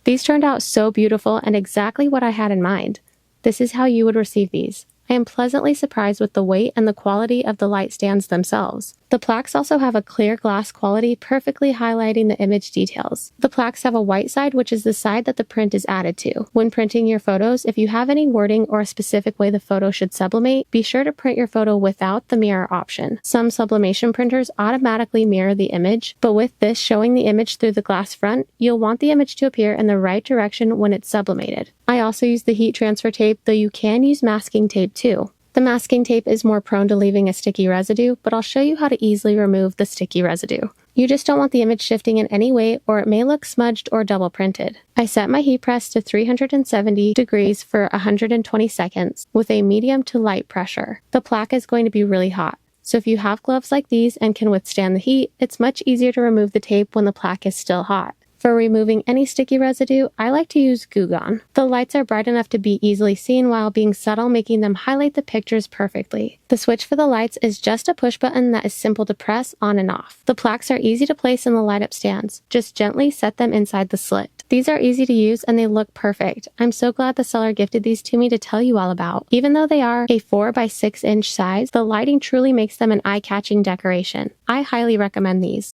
These turned out so beautiful and exactly what I had in mind. This is how you would receive these. I am pleasantly surprised with the weight and the quality of the light stands themselves. The plaques also have a clear glass quality, perfectly highlighting the image details. The plaques have a white side, which is the side that the print is added to. When printing your photos, if you have any wording or a specific way the photo should sublimate, be sure to print your photo without the mirror option. Some sublimation printers automatically mirror the image, but with this showing the image through the glass front, you'll want the image to appear in the right direction when it's sublimated. I also use the heat transfer tape, though you can use masking tape too. The masking tape is more prone to leaving a sticky residue, but I'll show you how to easily remove the sticky residue. You just don't want the image shifting in any way, or it may look smudged or double printed. I set my heat press to 370 degrees for 120 seconds with a medium to light pressure. The plaque is going to be really hot, so if you have gloves like these and can withstand the heat, it's much easier to remove the tape when the plaque is still hot. For removing any sticky residue, I like to use Goo Gone. The lights are bright enough to be easily seen while being subtle, making them highlight the pictures perfectly. The switch for the lights is just a push button that is simple to press on and off. The plaques are easy to place in the light up stands. Just gently set them inside the slit. These are easy to use and they look perfect. I'm so glad the seller gifted these to me to tell you all about. Even though they are a 4 by 6 inch size, the lighting truly makes them an eye-catching decoration. I highly recommend these.